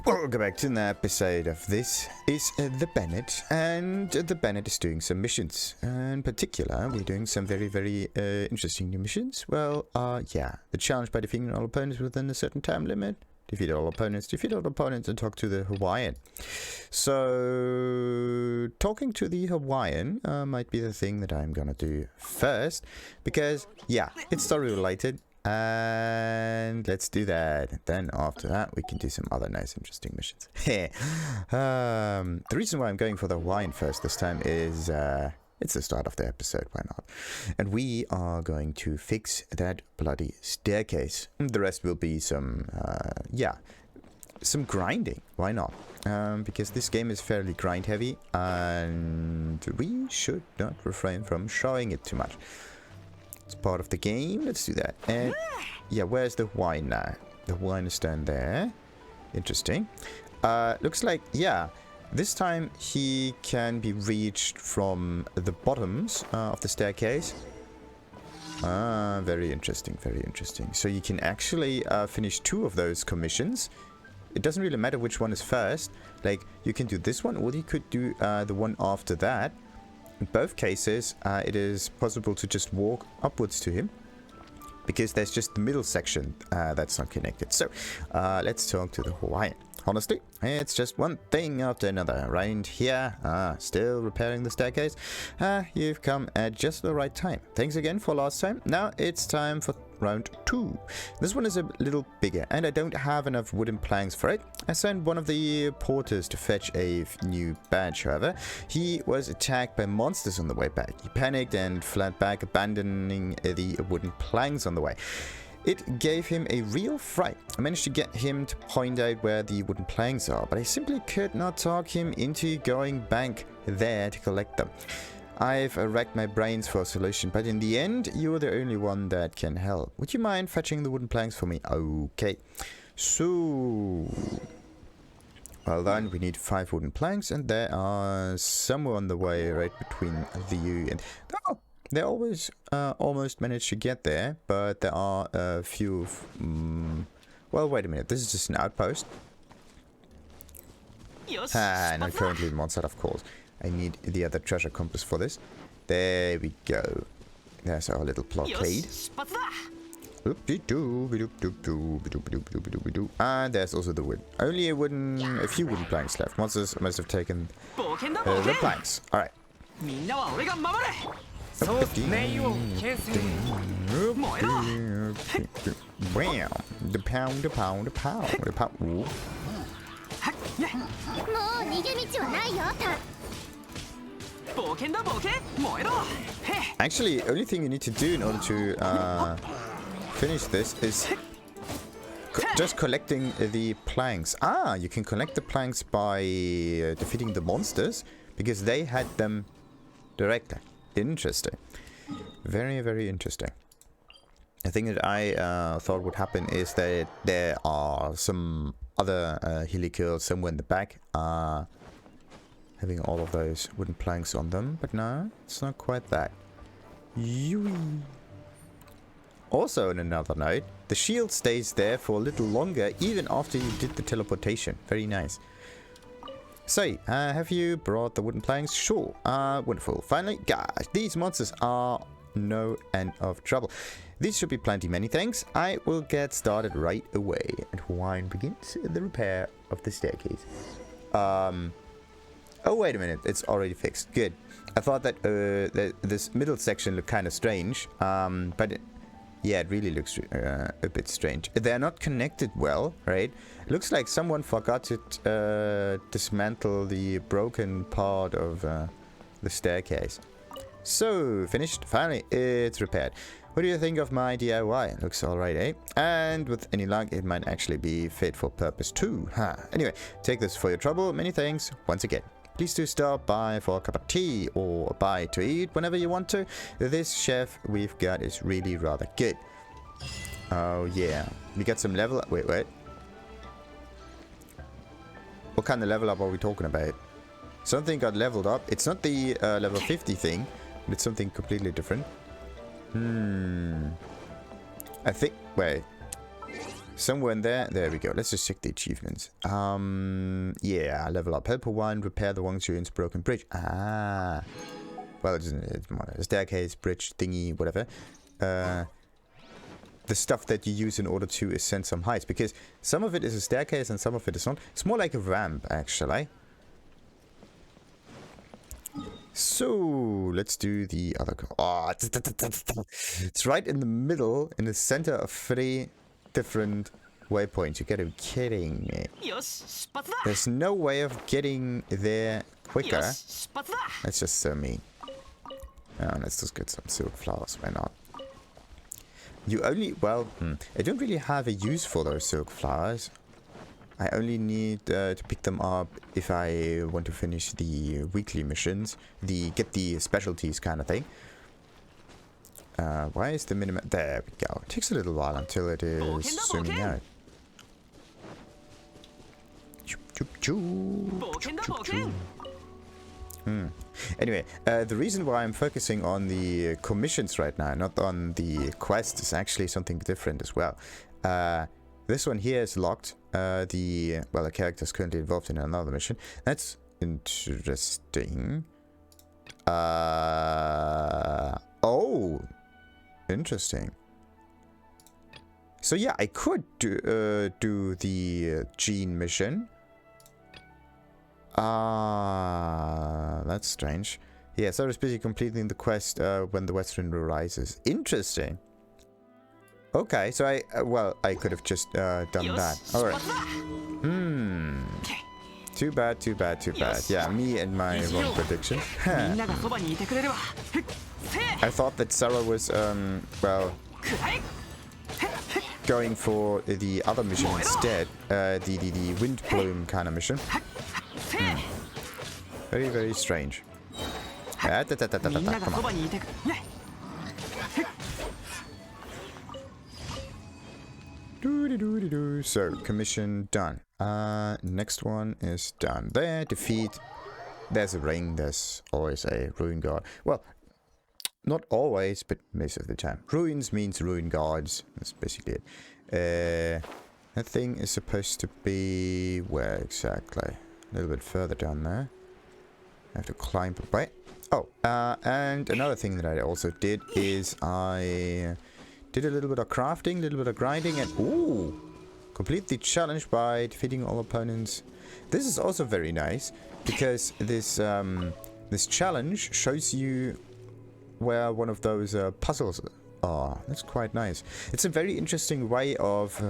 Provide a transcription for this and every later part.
Welcome back to another episode of This is the Bennett, and the Bennett is doing some missions. In particular, we're doing some very interesting new missions. Well, yeah, the challenge by defeating all opponents within a certain time limit. Defeat all opponents, and talk to the Huai'an. So, talking to the Huai'an might be the thing that I'm gonna do first, because, yeah, it's story related. And let's do that. Then after that we can do some other nice interesting missions. The reason why I'm going for the wine first this time is it's the start of the episode, why not? And we are going to fix that bloody staircase. The rest will be some yeah, some grinding, why not? Because this game is fairly grind heavy and we should not refrain from showing it too much. It's part of the game. Let's do that. And yeah, where's the wine now? The wine is down there. Interesting. Looks like, yeah, this time he can be reached from the bottoms of the staircase. Very interesting, very interesting. So you can actually finish 2 of those commissions. It doesn't really matter which one is first. Like, you can do this one, or you could do the one after that. In both cases, it is possible to just walk upwards to him, because there's just the middle section that's not connected. So, let's talk to the Huai'an. Honestly, it's just one thing after another. Right here, still repairing the staircase. You've come at just the right time. Thanks again for last time. Now it's time for round 2. This one is a little bigger, and I don't have enough wooden planks for it. I sent one of the porters to fetch a new badge, however. He was attacked by monsters on the way back. He panicked and fled back, abandoning the wooden planks on the way. It gave him a real fright. I managed to get him to point out where the wooden planks are, but I simply could not talk him into going back there to collect them. I've racked my brains for a solution, but in the end, you're the only one that can help. Would you mind fetching the wooden planks for me? Okay. So, well then, we need 5 wooden planks, and there are somewhere on the way right between the U and... Oh, they always almost manage to get there, but there are a few... well, wait a minute. This is just an outpost. And I'm currently in Monster, of course. I need the other treasure compass for this. There we go. There's our little blockade. And there's also the wood. Only a few wooden planks left. Monsters must have taken the planks. Alright. The pound. Ooh. Actually, only thing you need to do in order to finish this is just collecting the planks. You can collect the planks by defeating the monsters, because they had them directly. Interesting. Very interesting. The thing that I thought would happen is that there are some other helicals somewhere in the back having all of those wooden planks on them, but no, it's not quite that. Also, on another note, the shield stays there for a little longer even after you did the teleportation. Very nice. So, have you brought the wooden planks? Sure. Wonderful. Finally, gosh, these monsters are no end of trouble. These should be plenty. Many thanks. I will get started right away. And Huai'an begins the repair of the staircase. Oh, wait a minute. It's already fixed. Good. I thought that this middle section looked kind of strange. But yeah, it really looks a bit strange. They're not connected well, right? It looks like someone forgot to dismantle the broken part of the staircase. So, finished. Finally, it's repaired. What do you think of my DIY? Looks alright, eh? And with any luck, it might actually be fit for purpose too. Anyway, take this for your trouble. Many thanks once again. Please do stop by for a cup of tea or a bite to eat whenever you want to. This chef we've got is really rather good. Oh yeah. We got some level up. Wait. What kind of level up are we talking about? Something got leveled up. It's not the level 50 thing, but it's something completely different. I think... Wait. somewhere in there. There we go. Let's just check the achievements. Yeah, level up helper 1, repair the Wangshu's broken bridge. Ah. Well, it's more a staircase, bridge, thingy, whatever. The stuff that you use in order to ascend some heights. Because some of it is a staircase and some of it is not. It's more like a ramp, actually. So, let's do the other... Oh, it's right in the middle, in the center of 3 different waypoints. You gotta be kidding me. There's no way of getting there quicker. That's just so mean. Oh, let's just get some silk flowers, why not? You only... Well, I don't really have a use for those silk flowers. I only need to pick them up if I want to finish the weekly missions, get the specialties kind of thing. Why is the minimum... There we go. It takes a little while until it is zooming out. Anyway, the reason why I'm focusing on the commissions right now, not on the quest, is actually something different as well. This one here is locked. The character is currently involved in another mission. That's interesting. Oh, interesting. So yeah, I could do the Gene mission. That's strange. Yeah, so I was busy completing the quest when the Western rises. Interesting. Okay, so I could have just done that. Alright. Too bad, too bad, too bad. Yeah, me and my wrong prediction. I thought that Sarah was, going for the other mission instead. The wind bloom kind of mission. Very, very strange. Come on. So, commission done. Next one is done. There, defeat. There's a ring. There's always a ruin guard. Well, not always, but most of the time. Ruins means ruin guards. That's basically it. That thing is supposed to be... Where exactly? A little bit further down there. I have to climb a bit. Oh, and another thing that I also did is I did a little bit of crafting, a little bit of grinding, and ooh, complete the challenge by defeating all opponents. This is also very nice because this this challenge shows you where one of those puzzles are. That's quite nice. It's a very interesting way of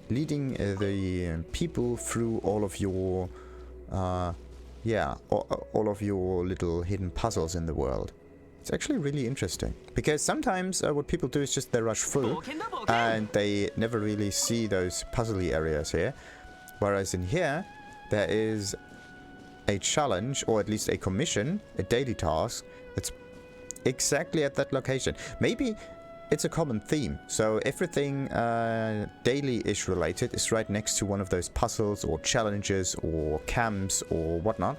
leading the people through all of your all of your little hidden puzzles in the world. It's actually really interesting because sometimes what people do is just they rush through and they never really see those puzzly areas here, whereas in here there is a challenge, or at least a commission, a daily task that's exactly at that location. Maybe it's a common theme, so everything daily-ish related is right next to one of those puzzles or challenges or camps or whatnot.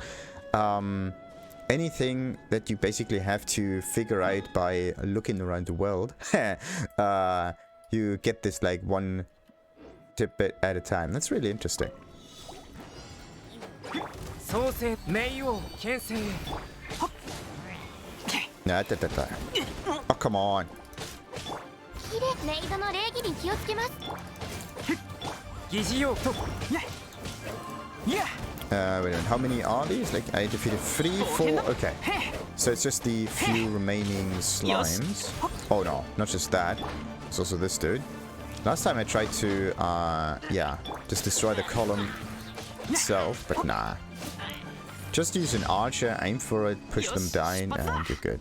Anything that you basically have to figure out by looking around the world, you get this like one tidbit at a time. That's really interesting. Oh, come on. Wait, how many are these? Like, I defeated 3, 4... Okay. So it's just the few remaining slimes. Oh no, not just that. It's also this dude. Last time I tried to, just destroy the column itself, but nah. Just use an archer, aim for it, push them down, and you're good.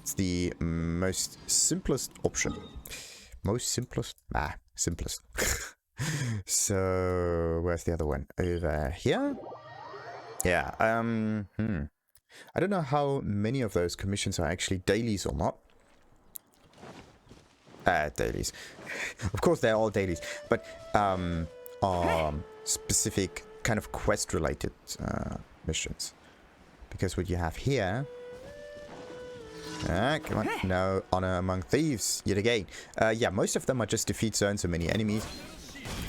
It's the most simplest option. Most simplest? Ah, simplest. So, where's the other one? Over here? Yeah, I don't know how many of those commissions are actually dailies or not. Dailies. Of course they're all dailies, but are specific kind of quest-related missions. Because what you have here... come on. No honor among thieves, yet again. Yeah, most of them are just defeat so and so many enemies.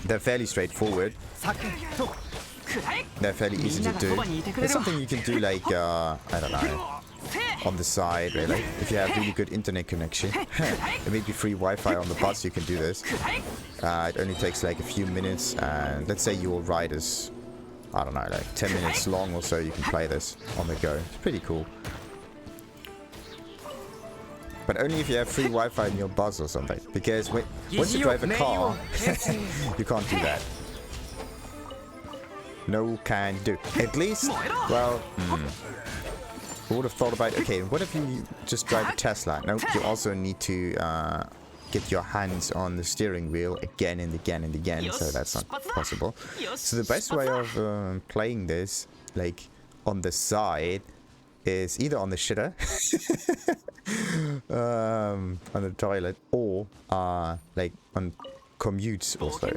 They're fairly straightforward. They're fairly easy to do. It's something you can do like, I don't know, on the side, really. If you have really good internet connection. It may be free Wi-Fi on the bus, you can do this. It only takes like a few minutes, and let's say your ride is, I don't know, like 10 minutes long or so, you can play this on the go. It's pretty cool. But only if you have free Wi-Fi in your bus or something. Because once you drive a car, you can't do that. No can do. At least, well, I would have thought about, okay, what if you just drive a Tesla? No, you also need to get your hands on the steering wheel again and again and again, so that's not possible. So the best way of playing this, like, on the side, is either on the shitter, on the toilet, or like on commutes also.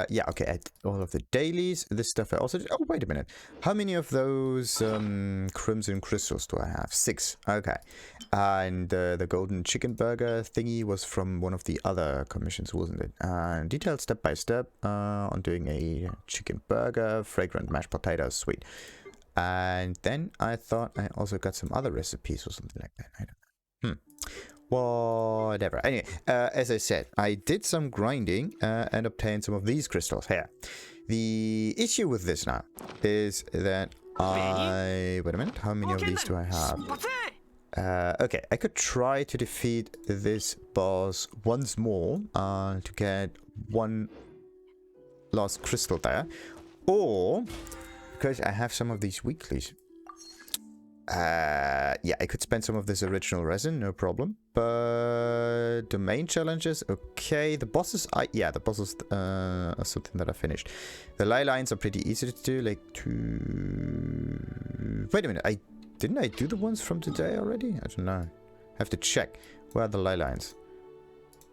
Yeah, okay, all of the dailies, this stuff I also did. Oh, wait a minute. How many of those crimson crystals do I have? 6. Okay. And the golden chicken burger thingy was from one of the other commissions, wasn't it? Detailed step by step on doing a chicken burger, fragrant mashed potatoes, sweet. And then I thought I also got some other recipes or something like that. I don't know. Whatever. Anyway, as I said, I did some grinding and obtained some of these crystals here. The issue with this now is that wait a minute, how many of these do I have? Okay, I could try to defeat this boss once more to get one last crystal there. Or, because I have some of these weeklies, yeah, I could spend some of this original resin, no problem. But the main challenges, okay. The bosses, yeah, the bosses are something that I finished. The ley lines are pretty easy to do, like wait a minute, didn't I do the ones from today already? I don't know. Have to check. Where are the ley lines?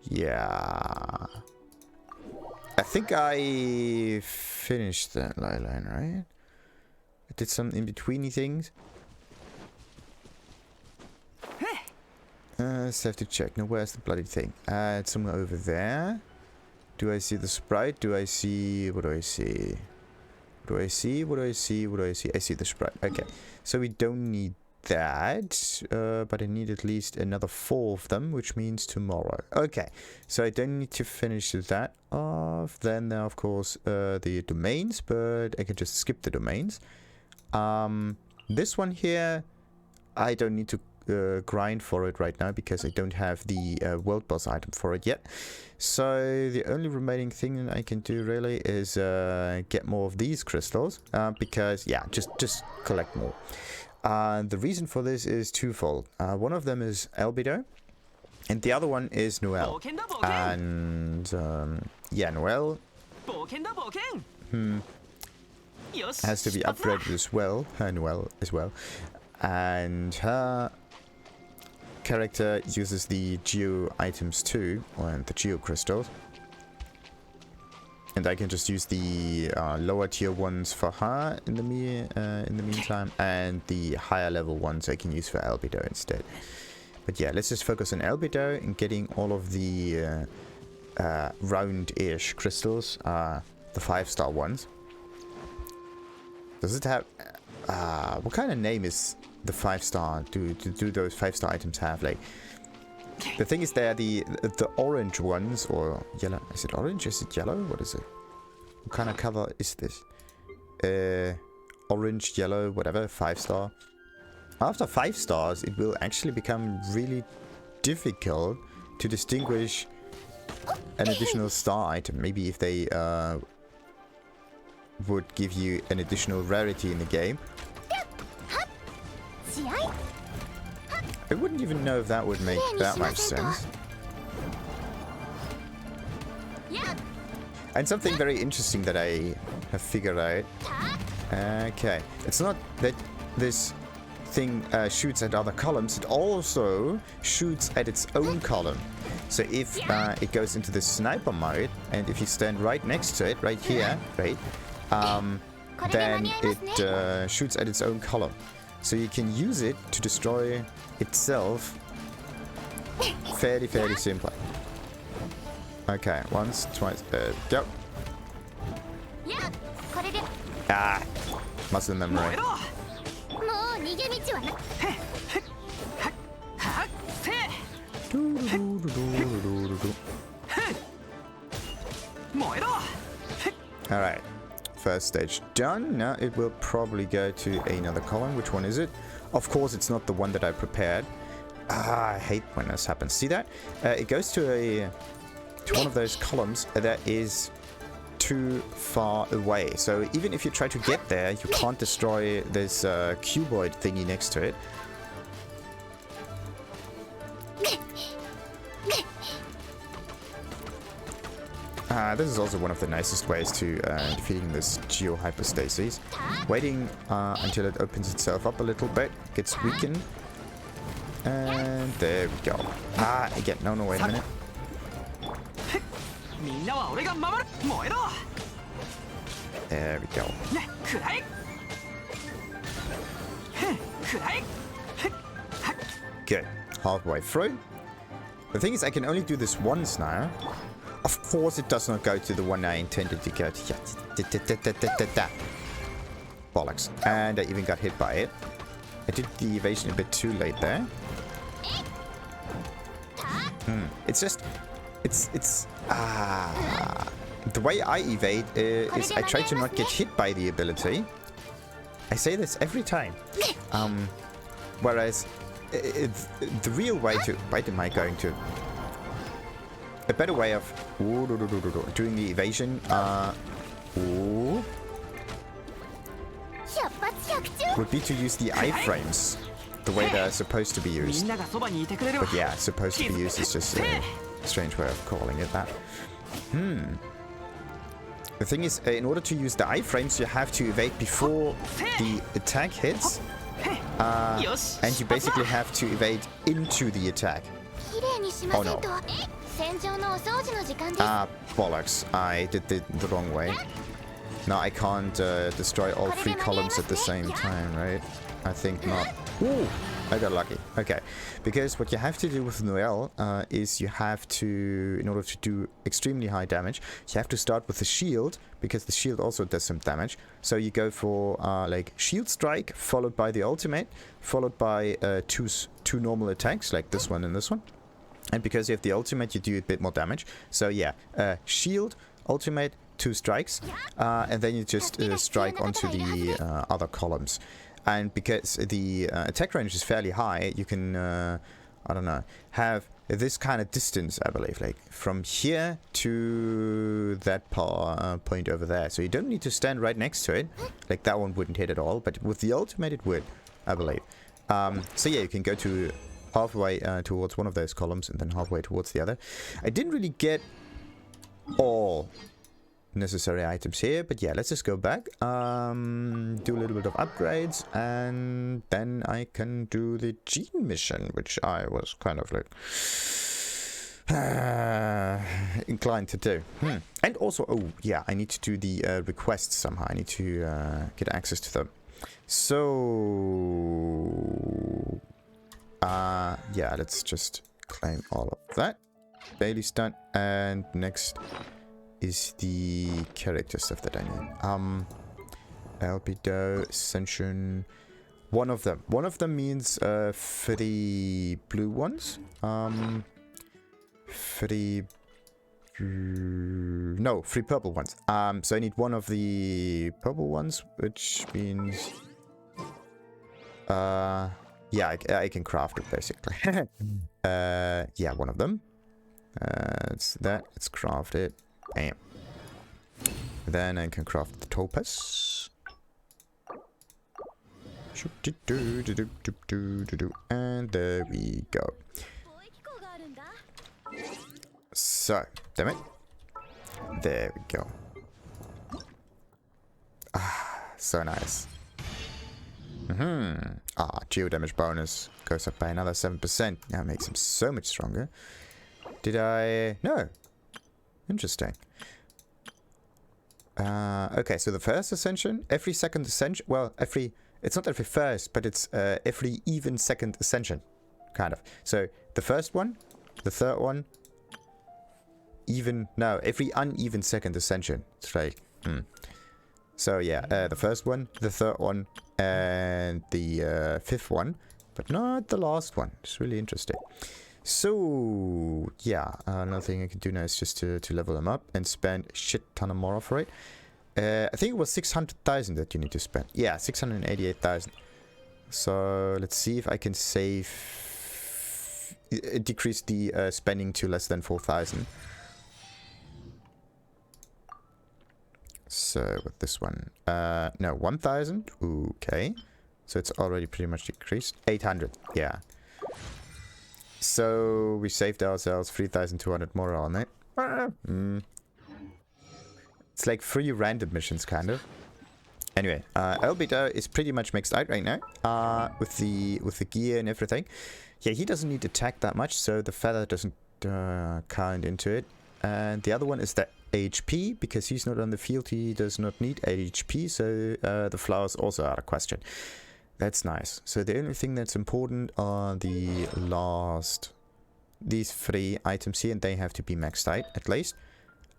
Yeah. I think I finished that ley line, right? I did some in-betweeny things. Let's have to check. Now, where's the bloody thing? It's somewhere over there. Do I see the sprite? Do I see... What do I see? What do I see? What do I see? What do I see? I see the sprite. Okay. So we don't need that. But I need at least another 4 of them, which means tomorrow. Okay. So I don't need to finish that off. Then there are, of course, the domains. But I can just skip the domains. This one here, I don't need to grind for it right now because I don't have the world boss item for it yet. So the only remaining thing I can do really is get more of these crystals because yeah, just collect more. The reason for this is twofold. One of them is Albedo and the other one is Noel. And yeah, Noel has to be upgraded as well. Noel as well. And her character uses the Geo items too, and the Geo crystals. And I can just use the lower tier ones for her in the meantime, and the higher level ones I can use for Albedo instead. But yeah, let's just focus on Albedo and getting all of the round-ish crystals, the 5-star ones. Does it have... what kind of name is the 5-star? Do those 5-star items have? Like, the thing is, they're the orange ones, or yellow. Is it orange? Is it yellow? What is it? What kind of color is this? Orange, yellow, whatever. 5-star. After 5 stars, it will actually become really difficult to distinguish an additional star item. Maybe if they would give you an additional rarity in the game. I wouldn't even know if that would make that much sense. And something very interesting that I have figured out. Okay, it's not that this thing shoots at other columns, it also shoots at its own column. So if it goes into the sniper mode, and if you stand right next to it, right here, right, then it shoots at its own column. So you can use it to destroy itself Fairly simple. Okay, once, twice, go. Ah, muscle memory. Alright, first stage done. Now it will probably go to another column. Which one is it? Of course, it's not the one that I prepared. Ah, I hate when this happens. See that? It goes to one of those columns that is too far away. So even if you try to get there, you can't destroy this cuboid thingy next to it. This is also one of the nicest ways to defeating this Geo Hypostasis. Waiting until it opens itself up a little bit, gets weakened. And there we go. Ah, again, no, wait a minute. There we go. Good. Halfway through. The thing is, I can only do this once now. Of course, it does not go to the one I intended to go to. Bollocks. And I even got hit by it. I did the evasion a bit too late there. It's just... It's... The way I evade is I try to not get hit by the ability. I say this every time. Whereas... the real way to... Why am I going to... A better way of doing the evasion would be to use the iframes the way they're supposed to be used. But yeah, supposed to be used is just a strange way of calling it that. The thing is, in order to use the iframes, you have to evade before the attack hits. And you basically have to evade into the attack. Oh no. Ah, bollocks. I did it the wrong way. No, I can't destroy all three columns at the same time, right? I think not. Ooh, I got lucky. Okay. Because what you have to do with Noelle is you have to, in order to do extremely high damage, you have to start with the shield, because the shield also does some damage. So you go for like shield strike, followed by the ultimate, followed by two normal attacks, like this one and this one. And because you have the ultimate, you do a bit more damage. So yeah, shield, ultimate, 2 strikes, and then you just strike onto the other columns. And because the attack range is fairly high, you can, I don't know, have this kind of distance, I believe, like from here to that point over there. So you don't need to stand right next to it, like that one wouldn't hit at all, but with the ultimate it would, I believe. So yeah, you can go to halfway towards one of those columns and then halfway towards the other. I didn't really get all necessary items here, but yeah, let's just go back, do a little bit of upgrades, and then I can do the gene mission, which I was kind of like inclined to do. And also, oh yeah, I need to do the requests somehow. I need to get access to them. So yeah, let's just claim all of that. Daily stunt, and next is the character stuff that I need. Albedo, Ascension. One of them means 3 blue ones. 3 purple ones. So I need one of the purple ones, which means yeah, I can craft it basically. Yeah, one of them. It's that. Let's craft it. Bam. Then I can craft the topaz. And there we go. So, damn it. There we go. Ah, so nice. Geo damage bonus goes up by another 7%. That makes him so much stronger. Did I? No. Interesting. Okay, so the first ascension, every second ascension, well, it's not every first, but it's every even second ascension, kind of. So the first one The third one, every uneven second ascension. It's like, So yeah, the first one, the third one, and the fifth one, but not the last one. It's really interesting. So yeah, another thing I can do now is just to level them up and spend a shit ton of more for it. I think it was 600,000 that you need to spend. Yeah, 688,000. So let's see if I can decrease the spending to less than 4,000. So with this one, no, 1,000. Okay, so it's already pretty much decreased. 800. Yeah. So we saved ourselves 3,200 more on it. It's like 3 random missions, kind of. Anyway, Elbita is pretty much maxed out right now, with the gear and everything. Yeah, he doesn't need attack that much, so the feather doesn't count into it. And the other one is the HP, because he's not on the field, he does not need HP, so the flowers also out of question. That's nice. So the only thing that's important are these 3 items here, and they have to be maxed out at least.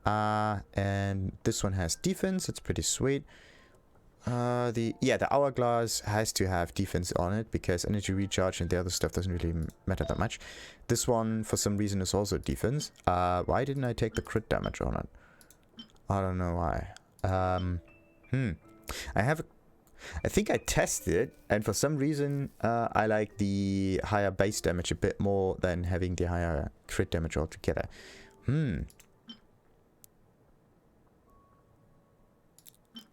And this one has defense. It's pretty sweet. The hourglass has to have defense on it because energy recharge and the other stuff doesn't really matter that much. This one for some reason is also defense. Why didn't I take the crit damage on it? I don't know why. I think I tested it, and for some reason I like the higher base damage a bit more than having the higher crit damage altogether.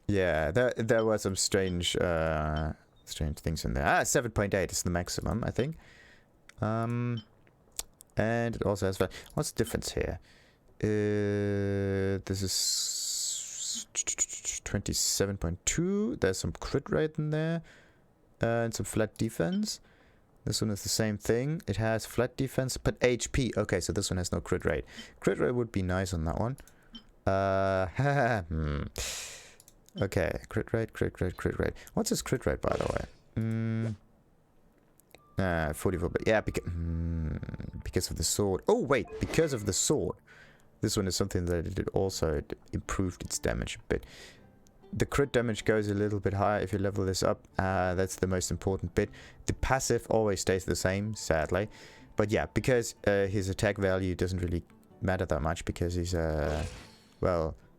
Yeah, there were some strange things in there. 7.8 is the maximum, I think. And it also has... What's the difference here? This is 27.2. There's some crit rate in there. And some flat defense. This one is the same thing. It has flat defense, but HP. Okay, so this one has no crit rate. Crit rate would be nice on that one. Okay, crit rate. What's his crit rate, by the way? 44, but yeah, because of the sword. Oh, wait, because of the sword. This one is something that it also improved its damage a bit. The crit damage goes a little bit higher if you level this up. That's the most important bit. The passive always stays the same, sadly. But yeah, because his attack value doesn't really matter that much because he's a,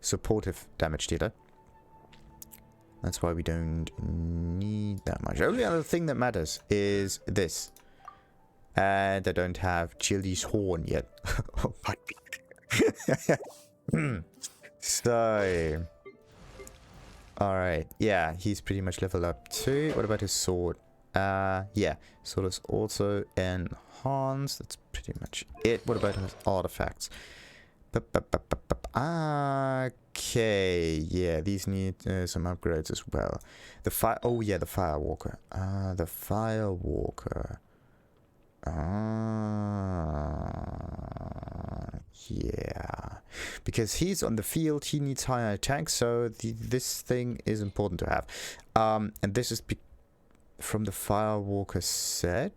supportive damage dealer. That's why we don't need that much. The only other thing that matters is this. And I don't have Chili's horn yet. Oh my god. So... Alright, yeah, he's pretty much leveled up too. What about his sword? Yeah, sword is also enhanced. That's pretty much it. What about his artifacts? Okay, yeah, these need some upgrades as well. The Firewalker. The Firewalker. Yeah, because he's on the field, he needs higher attack, so this thing is important to have. And this is from the Firewalker set.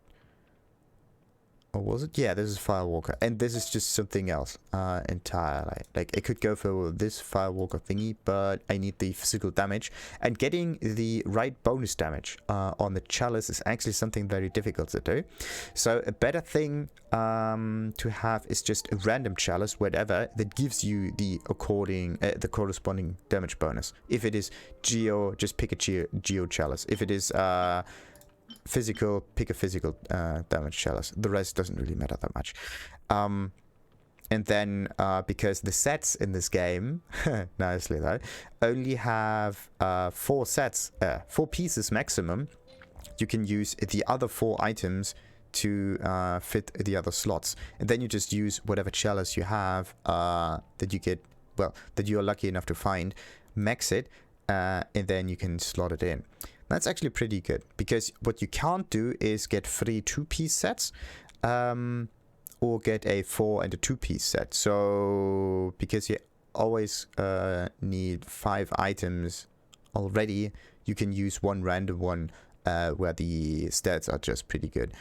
Or was it? Yeah, this is Firewalker. And this is just something else entirely. Like, I could go for this Firewalker thingy, but I need the physical damage. And getting the right bonus damage on the chalice is actually something very difficult to do. So a better thing to have is just a random chalice, whatever, that gives you the corresponding damage bonus. If it is Geo, just pick a Geo chalice. If it is... physical, pick a physical damage chalice. The rest doesn't really matter that much. And then because the sets in this game, nicely though, only have 4 pieces maximum, you can use the other 4 items to fit the other slots, and then you just use whatever chalice you have that you get, that you're lucky enough to find, max it, and then you can slot it in. That's actually pretty good, because what you can't do is get 3 2-piece sets, or get a 4 and a 2-piece set. So, because you always need 5 items already, you can use one random one where the stats are just pretty good.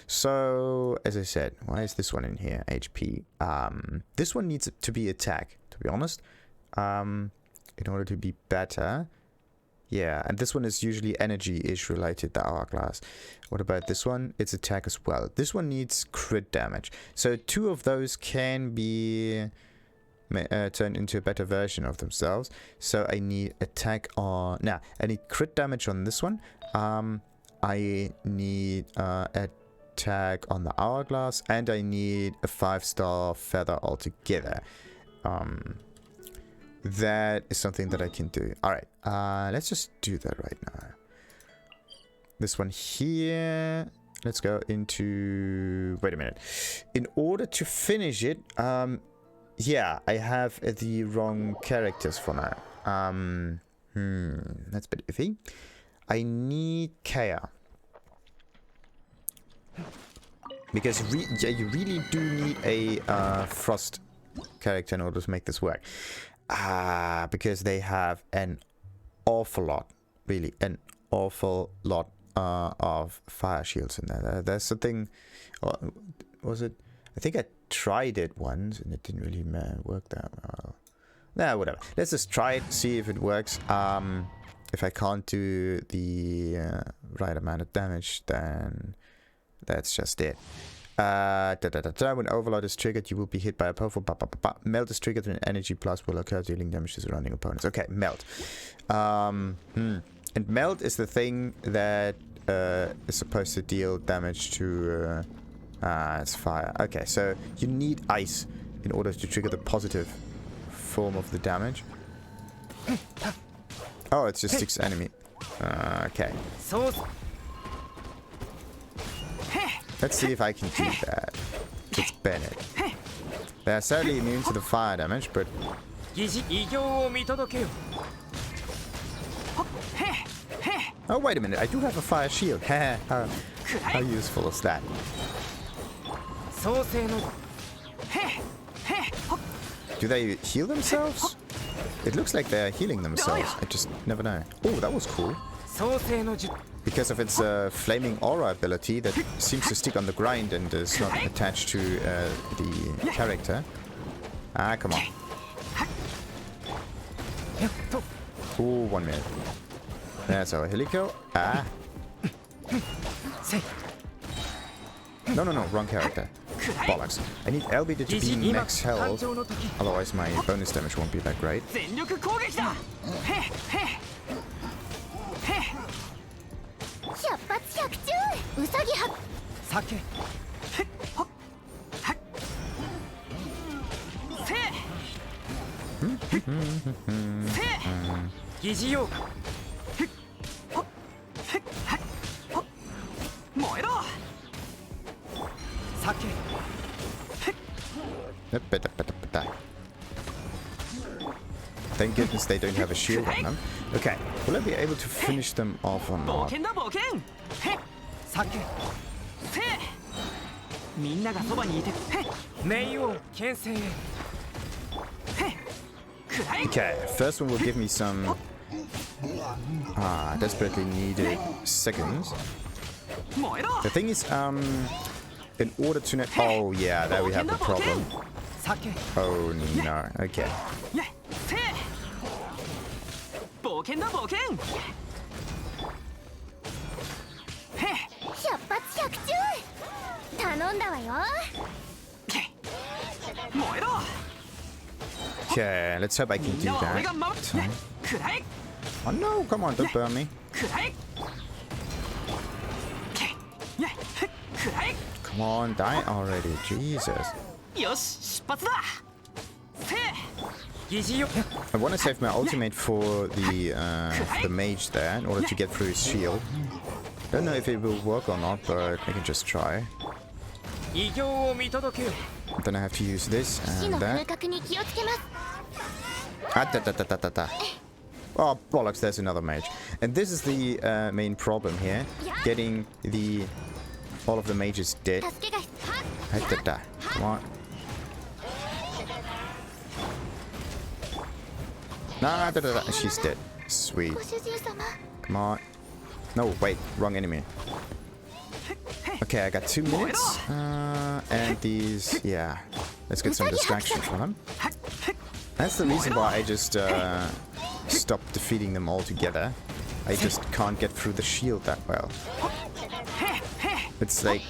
So, as I said, why is this one in here? HP. This one needs to be attack, to be honest, in order to be better. Yeah, and this one is usually energy-ish related, the hourglass. What about this one? It's attack as well. This one needs crit damage. So 2 of those can be turned into a better version of themselves. So I need attack on... Nah, I need crit damage on this one. I need attack on the hourglass. And I need a 5-star feather altogether. That is something that I can do. Alright, let's just do that right now. This one here. Let's go into... Wait a minute. In order to finish it, yeah, I have the wrong characters for now. That's a bit iffy. I need Kaya. Because yeah, you really do need a frost character in order to make this work. Because they have an awful lot, really, an awful lot of fire shields in there. There's something, was it? I think I tried it once and it didn't really work that well. Nah, whatever. Let's just try it, see if it works. If I can't do the right amount of damage, then that's just it. When Overload is triggered, you will be hit by a powerful Melt is triggered when energy plus will occur, dealing damage to surrounding opponents. Okay, Melt. And Melt is the thing that is supposed to deal damage to... it's fire. Okay, so you need ice in order to trigger the positive form of the damage. Oh, it's just 6 enemy. Okay. Let's see if I can do that. It's Bennett. They're sadly immune to the fire damage, but... Oh, wait a minute. I do have a fire shield. How useful is that? Do they heal themselves? It looks like they're healing themselves. I just never know. Oh, that was cool. Because of its flaming aura ability that seems to stick on the grind and is not attached to the character. Ah, come on. Ooh, 1 minute. There's our helico. Ah. No, wrong character. Bollocks. I need Elbida to be max health, otherwise my bonus damage won't be that great. Thank goodness they don't have a shield on them. Okay, will I be able to finish them off or not? Okay, first one will give me some desperately needed seconds. The thing is, in order to oh yeah, there we have the problem. Oh no, okay. Okay, let's hope I can do that. Oh no, come on, don't burn me. Come on, die already, Jesus. I want to save my ultimate for the mage there in order to get through his shield. Don't know if it will work or not, but I can just try. Then I have to use this and that. Oh, bollocks, there's another mage. And this is the main problem here. Getting all of the mages dead. Come on. Nah, she's dead. Sweet. Come on. No, wait, wrong enemy. Okay, I got 2 minutes. And these, yeah. Let's get some distractions from them. That's the reason why I just stopped defeating them all together. I just can't get through the shield that well. It's like...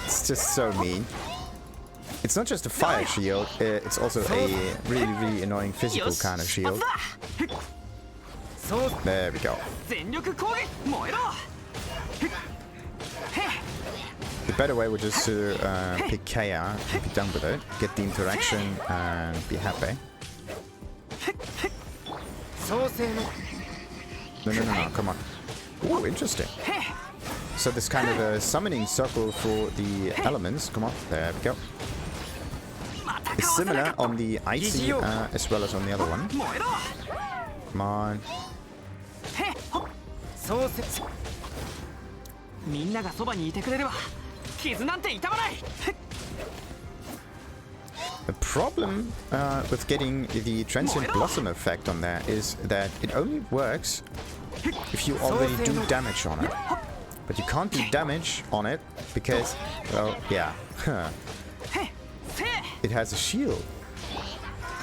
It's just so mean. It's not just a fire shield, it's also a really, really annoying physical kind of shield. There we go. The better way would just to pick Kaya and be done with it, get the interaction and be happy. No, come on. Ooh, interesting. So this kind of a summoning circle for the elements, come on, there we go. It's similar on the icy as well as on the other one. Come on. The problem with getting the transient blossom effect on there is that it only works if you already do damage on it. But you can't do damage on it because, well, yeah. It has a shield.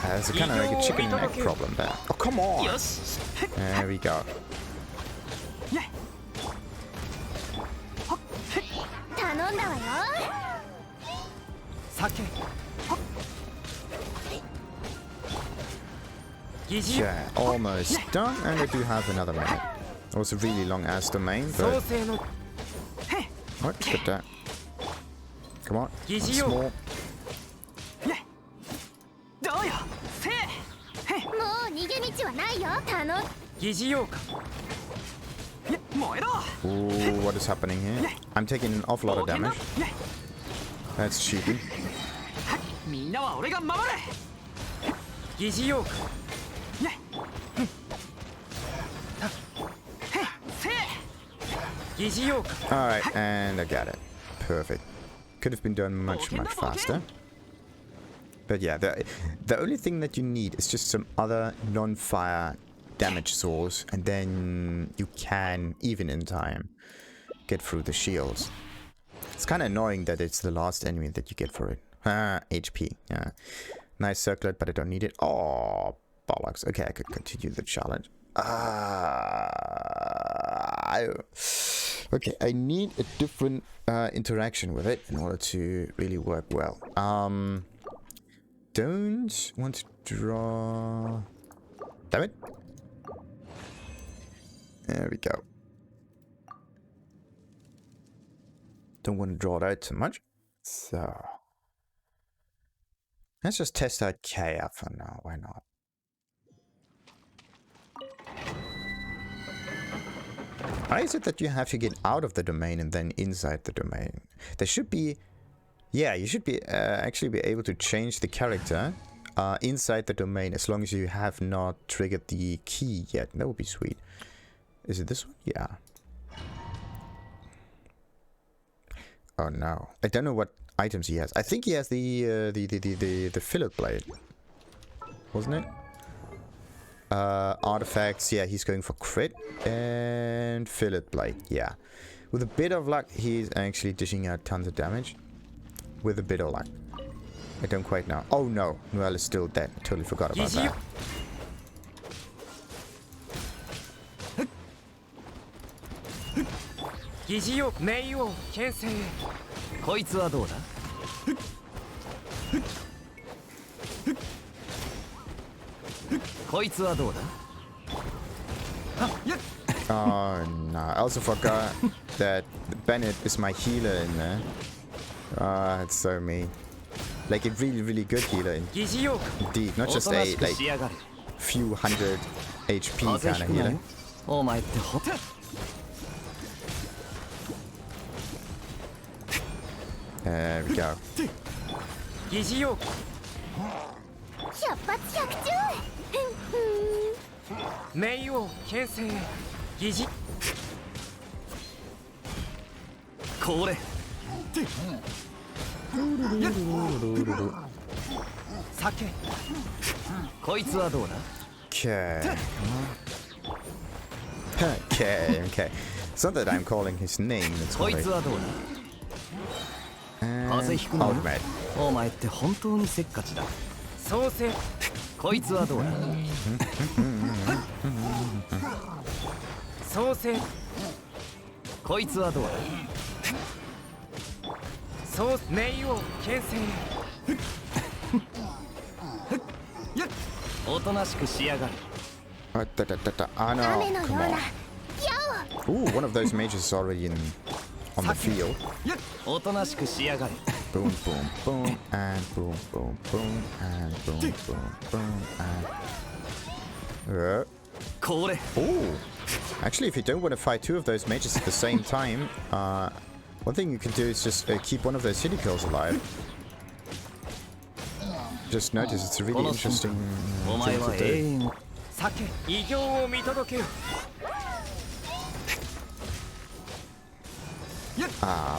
It's kind of like a chicken and egg problem there. Oh, come on! There we go. Yeah, almost done, and I do have another minute. It was a really long ass domain, but... What? Get that. Come on, once more. Ooh, what is happening here? I'm taking an awful lot of damage. That's cheeky. Alright, and I got it. Perfect. Could have been done much, much faster. But yeah, the only thing that you need is just some other non-fire damage source, and then you can, even in time, get through the shields. It's kind of annoying that it's the last enemy that you get for it. HP. Yeah. Nice circlet, but I don't need it. Oh, bollocks. Okay, I could continue the challenge. Okay, I need a different interaction with it in order to really work well. Don't want to draw... Damn it. There we go. Don't want to draw it out too much. So... Let's just test out Kaya for now. Why not? Why is it that you have to get out of the domain and then inside the domain? There should be... Yeah, you should be actually be able to change the character inside the domain as long as you have not triggered the key yet. That would be sweet. Is it this one? Yeah. Oh no. I don't know what items he has. I think he has the fillet blade. Wasn't it? Artifacts, yeah, he's going for crit and fillet blade, yeah. With a bit of luck, he's actually dishing out tons of damage. With a bit of luck. I don't quite know. Oh no, Noelle is still dead. I totally forgot about that. Oh no, I also forgot that Bennett is my healer in there. Ah, it's so mean. Like a really, really good healer indeed, not just a like few hundred HP kind of healer. There we go. Okay. Okay, okay. It's not that I'm calling his name, it's more like... ultimate. お前って本当にせっかちだ。そうせ。こいつはどうだ。そうせ。こいつはどうだ。そう、名誉牽制。おとなしくしやがる。Ah, no, come on. Ooh, one of those mages is already on the field. Boom, boom, boom, and boom, boom, boom, and boom, boom, boom, and... Oh! Actually, if you don't want to fight two of those mages at the same time, one thing you can do is just keep one of those city kills alive. Just notice it's a really interesting thing to do.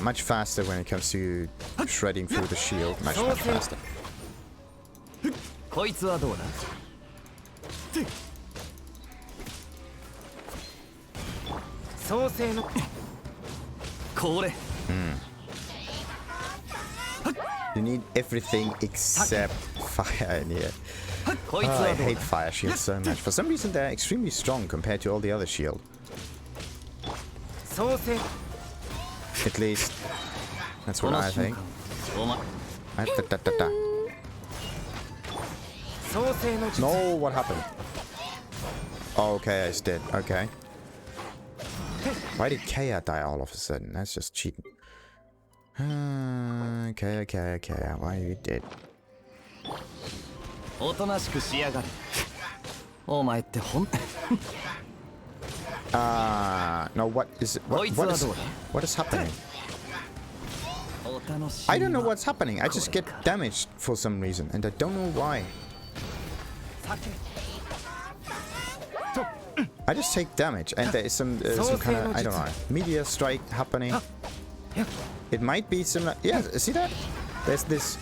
Much faster when it comes to shredding through the shield. Much faster. You need everything except fire in here. Oh, I hate fire shields so much. For some reason they're extremely strong compared to all the other shields. At least, that's what I think. No, what happened? Oh, okay, I did. Okay. Why did Kaya die all of a sudden? That's just cheating. Okay. Why you did? No, what is happening? I don't know what's happening. I just get damaged for some reason, and I don't know why. I just take damage, and there is some kind of, I don't know, meteor strike happening. It might be similar. Yeah, see that? There's this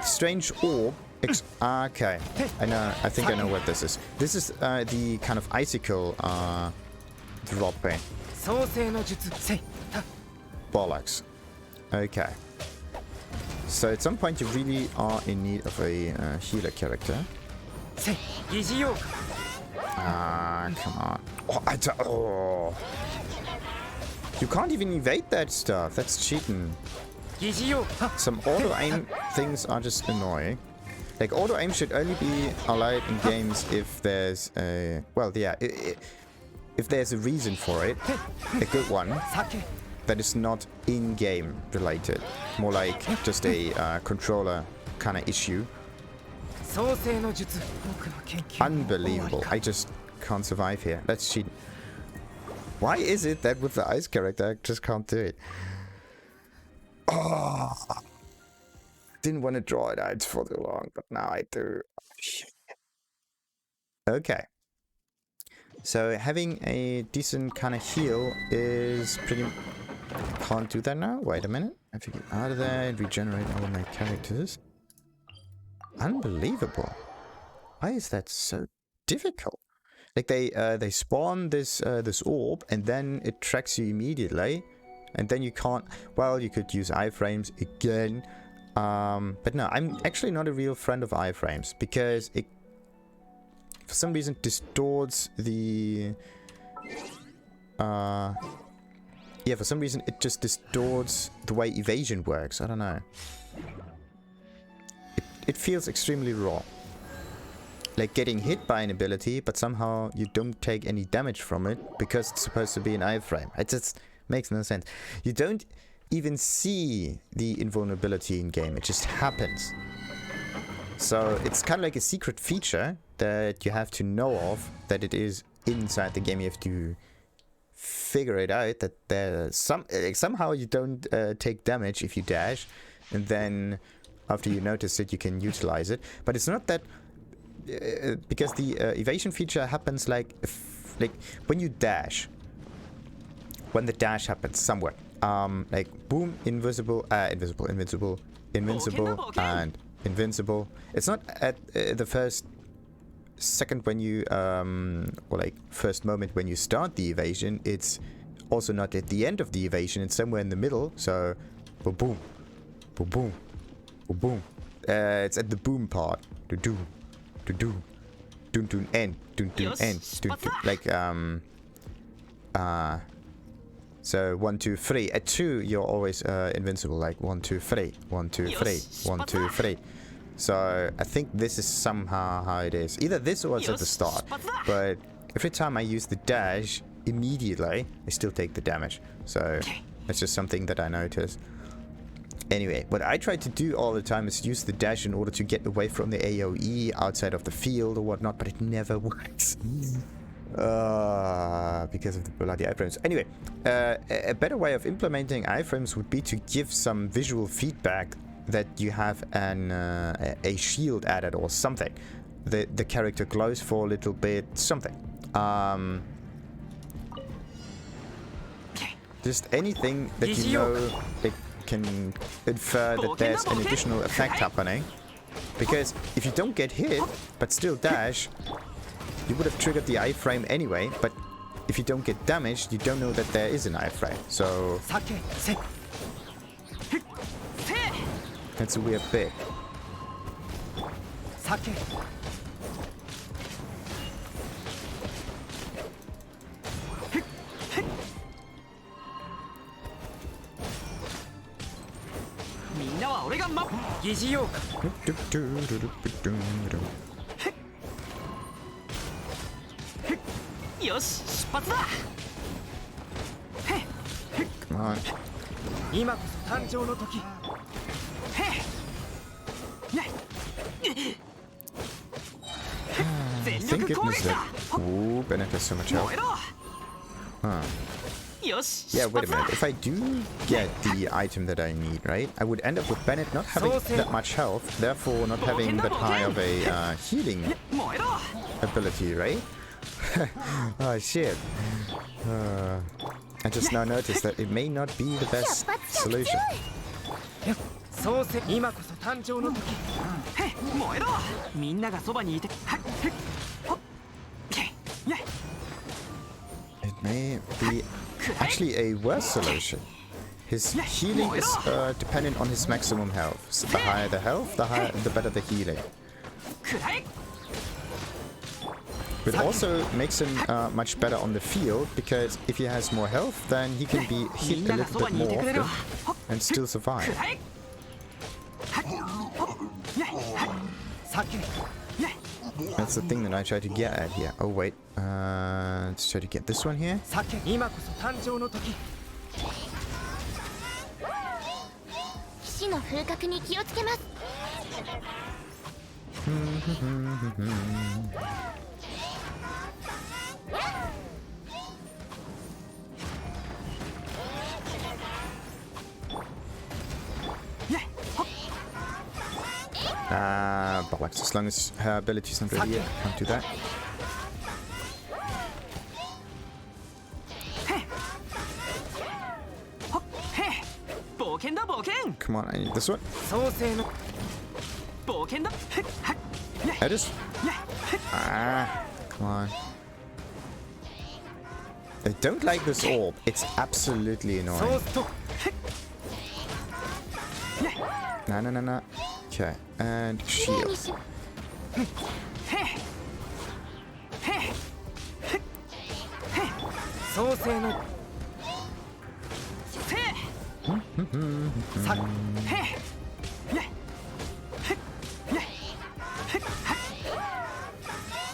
strange orb. Okay, I know. I think I know what this is. This is the kind of icicle dropping. Bollocks. Okay. So at some point you really are in need of a healer character. Come on. Oh, you can't even evade that stuff. That's cheating. Some auto-aim things are just annoying. Like, auto-aim should only be allowed in games if there's a... Well, yeah, if there's a reason for it. A good one. That is not in-game related. More like just a controller kind of issue. Unbelievable. I just can't survive here. Let's cheat. Why is it that with the ice character I just can't do it? Oh, didn't want to draw it out for too long, but now I do. Okay. So having a decent kind of heal is pretty... Can't do that now? Wait a minute. I have to get out of there and regenerate all my characters. Unbelievable. Why is that so difficult? Like they spawn this orb and then it tracks you immediately, and then you can't. Well, you could use iframes again, but no, I'm actually not a real friend of iframes because it, for some reason, distorts the. Yeah, for some reason it just distorts the way evasion works. I don't know. It feels extremely raw. Like getting hit by an ability, but somehow you don't take any damage from it because it's supposed to be an iframe. It just makes no sense. You don't even see the invulnerability in game. It just happens. So it's kind of like a secret feature that you have to know of, that it is inside the game. You have to figure it out that there's somehow you don't take damage if you dash, and then after you notice it you can utilize it. But it's not that because the evasion feature happens like when you dash, when the dash happens somewhere, like boom, invincible, invincible, and invincible. It's not at the first second when you, or like first moment when you start the evasion, it's also not at the end of the evasion, it's somewhere in the middle. So, boom, boom, boom, boom, boom, boom. It's at the boom part. Do do, do do, dun dun end, dun dun end, dun dun. Like so 1 2 3. At 2 you're always invincible. Like 1 2 3, 1 2 3, 1 2 3. So I think this is somehow how it is. Either this or it's at the start. But every time I use the dash, immediately I still take the damage. So that's just something that I noticed. Anyway, what I try to do all the time is use the dash in order to get away from the AoE outside of the field or whatnot, but it never works. Because of the bloody iframes. Anyway, a better way of implementing iframes would be to give some visual feedback that you have a shield added or something. The character glows for a little bit, something. Just anything that you know it can infer that there's an additional effect happening. Because if you don't get hit, but still dash, you would have triggered the iframe anyway, but if you don't get damaged, you don't know that there is an iframe. So that's a weird bit. Come on. Thank goodness that. Ooh, Bennett has so much health. Huh. Yeah, wait a minute. If I do get the item that I need, right, I would end up with Bennett not having that much health, therefore not having that high of a healing ability, right? Oh shit. I just now noticed that it may not be the best solution. It may be actually a worse solution. His healing is dependent on his maximum health. So the higher the health, the better the healing. But also makes him much better on the field, because if he has more health, then he can be hit a little bit more often and still survive. That's the thing that I try to get at here. Oh wait, let's try to get this one here. Bollocks, as long as her ability's not ready yet, can't do that. Come on, I need this one. I just... come on. I don't like this orb. It's absolutely annoying. No. Okay, and shield.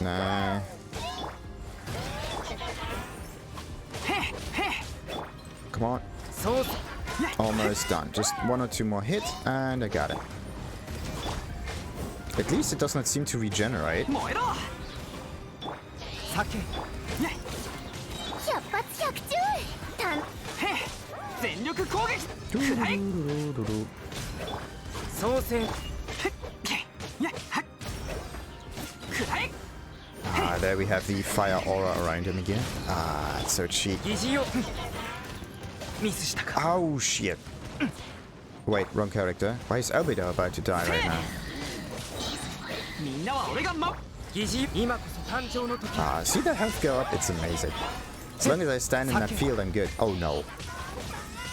Nah. Come on. Almost done. Just 1 or 2 more hits and I got it. At least it does not seem to regenerate. There we have the fire aura around him again. It's so cheap. Oh shit. Wait, wrong character. Why is Albedo about to die right now? Ah, see the health go up? It's amazing. As long as I stand in that field, I'm good. Oh no.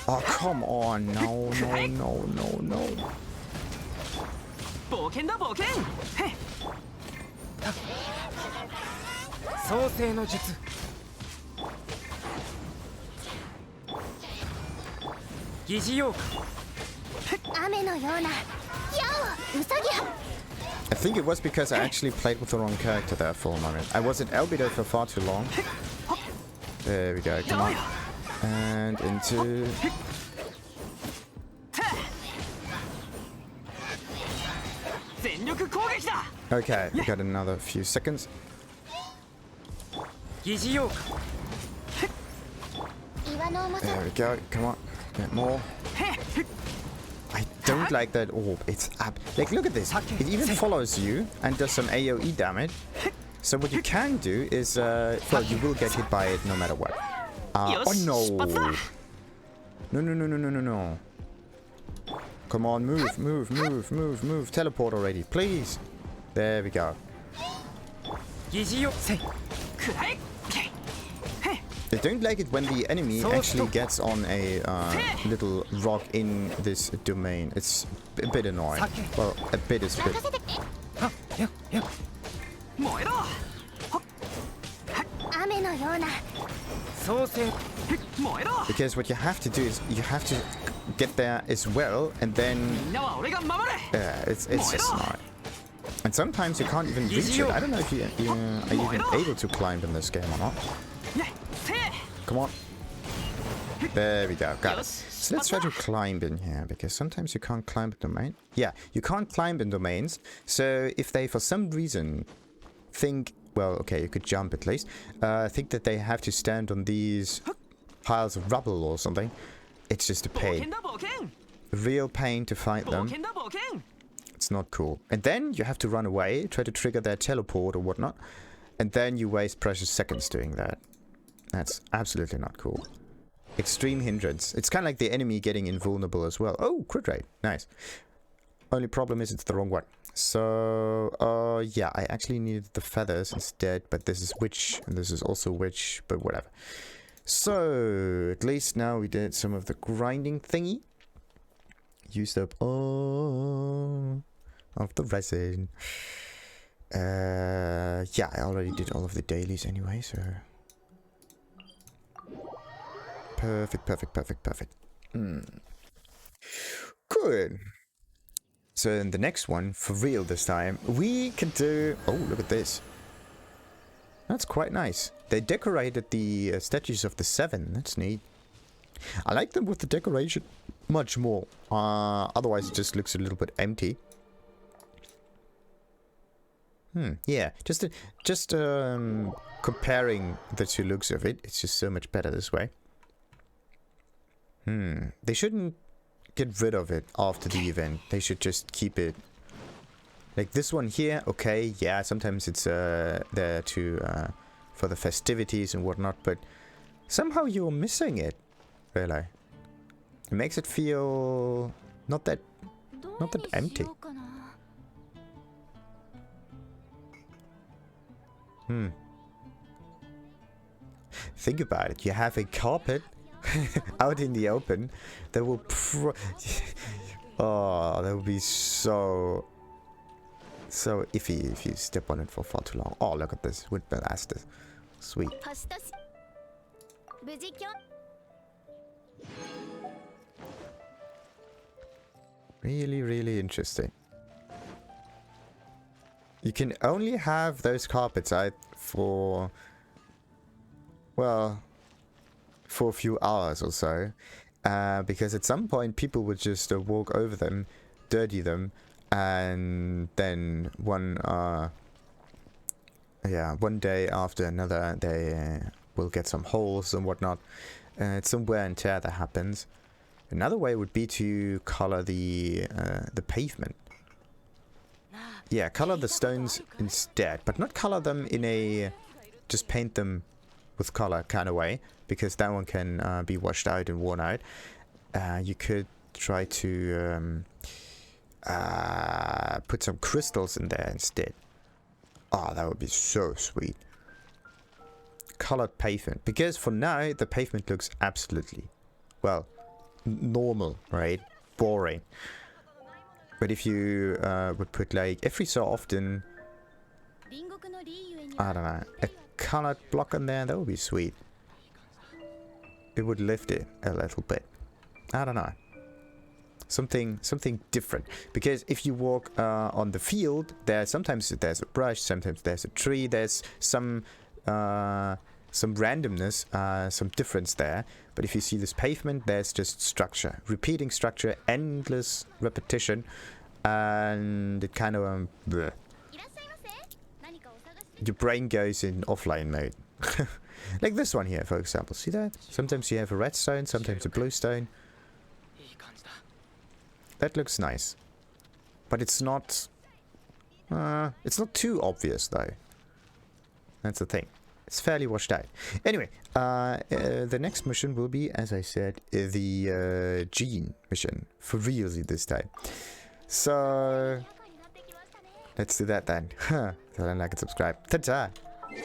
Oh, come on. No, no, no, no, no. I think it was because I actually played with the wrong character there for a moment. I was at Albedo for far too long. There we go, come on. And into... Okay, we got another few seconds. There we go, come on. Get more. I don't like that orb. It's up. Like, look at this. It even follows you and does some AoE damage. So what you can do is, well, you will get hit by it no matter what. Oh no. No, no, no, no, no, no, no. Come on, move, move, move, move, move. Teleport already, please. There we go. I don't like it when the enemy actually gets on a little rock in this domain. It's a bit annoying. Well, a bit is a bit. Because what you have to do is you have to get there as well, and then it's just not. And sometimes you can't even reach it. I don't know if you are even able to climb in this game or not. Come on. There we go. Got it. So let's try to climb in here, because sometimes you can't climb a domain. Yeah, you can't climb in domains. So if they, for some reason, think... Well, okay, you could jump at least. Think that they have to stand on these piles of rubble or something. It's just a pain. Real pain to fight them. It's not cool. And then you have to run away, try to trigger their teleport or whatnot. And then you waste precious seconds doing that. That's absolutely not cool. Extreme hindrance. It's kind of like the enemy getting invulnerable as well. Oh, crit rate. Nice. Only problem is it's the wrong one. So, yeah, I actually needed the feathers instead, but this is witch, and this is also witch, but whatever. So, at least now we did some of the grinding thingy. Used up all of the resin. Yeah, I already did all of the dailies anyway, so... Perfect, perfect, perfect, perfect. Good. So in the next one, for real this time, we can do... Oh, look at this. That's quite nice. They decorated the statues of the Seven. That's neat. I like them with the decoration much more. Otherwise, it just looks a little bit empty. Yeah, just comparing the two looks of it, it's just so much better this way. They shouldn't get rid of it after the event. They should just keep it. Like this one here, okay, yeah, sometimes it's there to for the festivities and whatnot, but somehow you're missing it, really. It makes it feel not that empty. Think about it. You have a carpet out in the open that will oh, that would be so iffy if you step on it for far too long. Oh, look at this. Would blast this. Sweet. Really, really interesting. You can only have those carpets out for, well, for a few hours or so, because at some point people would just walk over them, dirty them, and then one day after another they will get some holes and whatnot. It's some wear and tear that happens. Another way would be to color the pavement. Yeah, color the stones instead, but not color them in a just paint them with color kind of way, because that one can be washed out and worn out. You could try to put some crystals in there instead. Oh, that would be so sweet. Colored pavement. Because for now, the pavement looks absolutely, well, normal, right? Boring. But if you would put like every so often, I don't know, a colored block on there, that would be sweet. It would lift it a little bit. I don't know. Something different. Because if you walk on the field, sometimes there's a brush, sometimes there's a tree, there's some randomness, some difference there. But if you see this pavement, there's just structure, repeating structure, endless repetition, and it kind of your brain goes in offline mode. Like this one here, for example. See that? Sometimes you have a red stone, sometimes a blue stone. That looks nice, but it's not too obvious though. That's the thing. It's fairly washed out. Anyway, the next mission will be, as I said, the gene mission. For realsy this time. So, let's do that then. Huh. So then like and subscribe. Ta-ta!